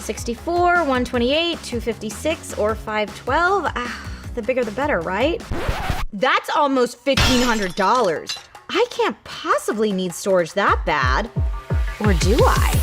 64, 128, 256, or 512? The bigger the better, right? That's almost $1,500. I can't possibly need storage that bad. Or do I?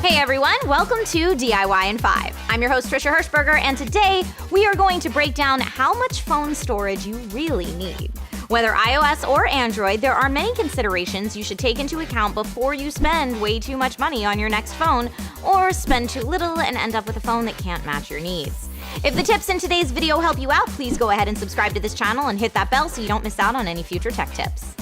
Hey everyone, welcome to DIY in 5. I'm your host Trisha Hirschberger, and today we are going to break down how much phone storage you really need. Whether iOS or Android, there are many considerations you should take into account before you spend way too much money on your next phone, or spend too little and end up with a phone that can't match your needs. If the tips in today's video help you out, please go ahead and subscribe to this channel and hit that bell so you don't miss out on any future tech tips.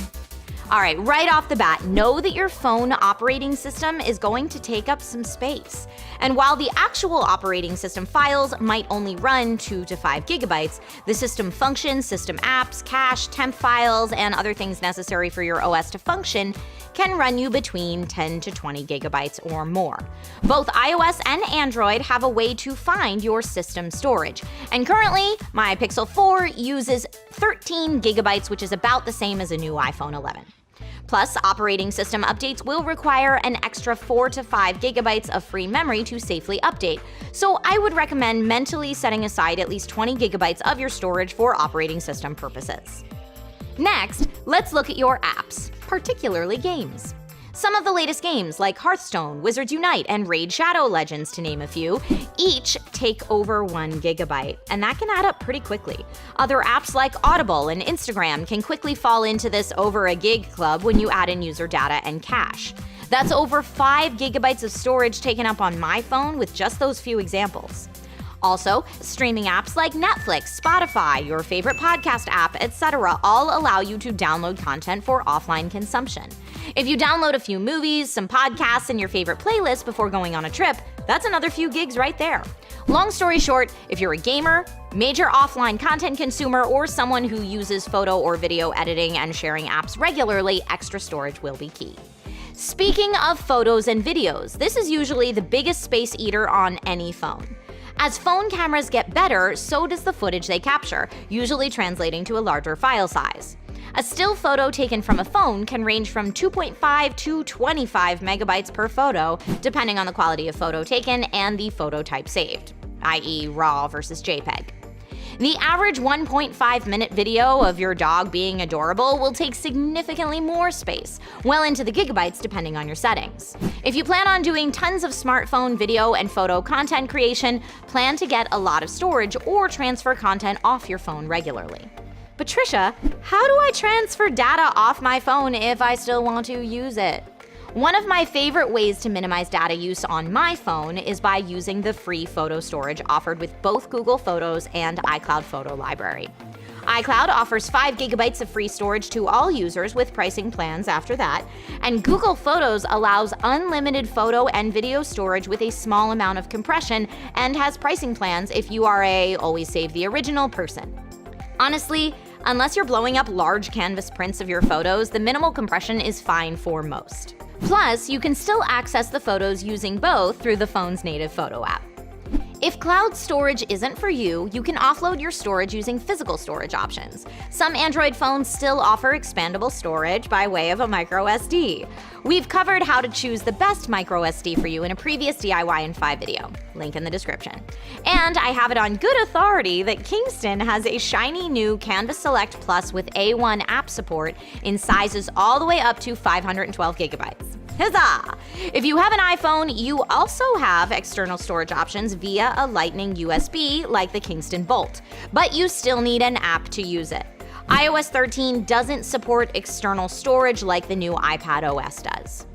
Alright, right off the bat, know that your phone operating system is going to take up some space. And while the actual operating system files might only run 2 to 5 gigabytes, the system functions, system apps, cache, temp files, and other things necessary for your OS to function can run you between 10 to 20 gigabytes or more. Both iOS and Android have a way to find your system storage. And currently, my Pixel 4 uses 13 gigabytes, which is about the same as a new iPhone 11. Plus, operating system updates will require an extra 4 to 5 gigabytes of free memory to safely update, so I would recommend mentally setting aside at least 20 gigabytes of your storage for operating system purposes. Next, let's look at your apps, particularly games. Some of the latest games, like Hearthstone, Wizards Unite, and Raid Shadow Legends, to name a few, each take over 1 gigabyte, and that can add up pretty quickly. Other apps like Audible and Instagram can quickly fall into this over a gig club when you add in user data and cache. That's over 5 gigabytes of storage taken up on my phone with just those few examples. Also, streaming apps like Netflix, Spotify, your favorite podcast app, etc. all allow you to download content for offline consumption. If you download a few movies, some podcasts, and your favorite playlist before going on a trip, that's another few gigs right there. Long story short, if you're a gamer, major offline content consumer, or someone who uses photo or video editing and sharing apps regularly, extra storage will be key. Speaking of photos and videos, this is usually the biggest space eater on any phone. As phone cameras get better, so does the footage they capture, usually translating to a larger file size. A still photo taken from a phone can range from 2.5 to 25 megabytes per photo, depending on the quality of photo taken and the photo type saved, i.e. RAW versus JPEG. The average 1.5-minute video of your dog being adorable will take significantly more space, well into the gigabytes depending on your settings. If you plan on doing tons of smartphone video and photo content creation, plan to get a lot of storage or transfer content off your phone regularly. But Trisha, how do I transfer data off my phone if I still want to use it? One of my favorite ways to minimize data use on my phone is by using the free photo storage offered with both Google Photos and iCloud Photo Library. iCloud offers 5 gigabytes of free storage to all users with pricing plans after that, and Google Photos allows unlimited photo and video storage with a small amount of compression and has pricing plans if you are a always save the original person. Honestly, unless you're blowing up large canvas prints of your photos, the minimal compression is fine for most. Plus, you can still access the photos using both through the phone's native photo app. If cloud storage isn't for you, you can offload your storage using physical storage options. Some Android phones still offer expandable storage by way of a microSD. We've covered how to choose the best microSD for you in a previous DIY in 5 video, link in the description. And I have it on good authority that Kingston has a shiny new Canvas Select Plus with A1 app support in sizes all the way up to 512 gigabytes. Huzzah! If you have an iPhone, you also have external storage options via a Lightning USB like the Kingston Bolt, but you still need an app to use it. iOS 13 doesn't support external storage like the new iPad OS does.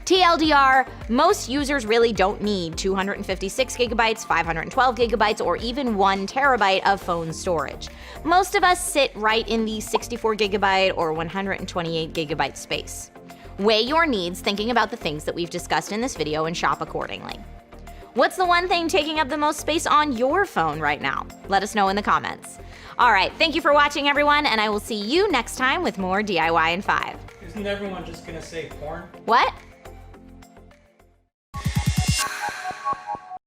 TLDR, most users really don't need 256 gigabytes, 512 gigabytes, or even 1 terabyte of phone storage. Most of us sit right in the 64 gigabyte or 128 gigabyte space. Weigh your needs thinking about the things that we've discussed in this video and shop accordingly. What's the one thing taking up the most space on your phone right now? Let us know in the comments. All right, thank you for watching, everyone, and I will see you next time with more DIY in 5. Isn't everyone just gonna say porn? What?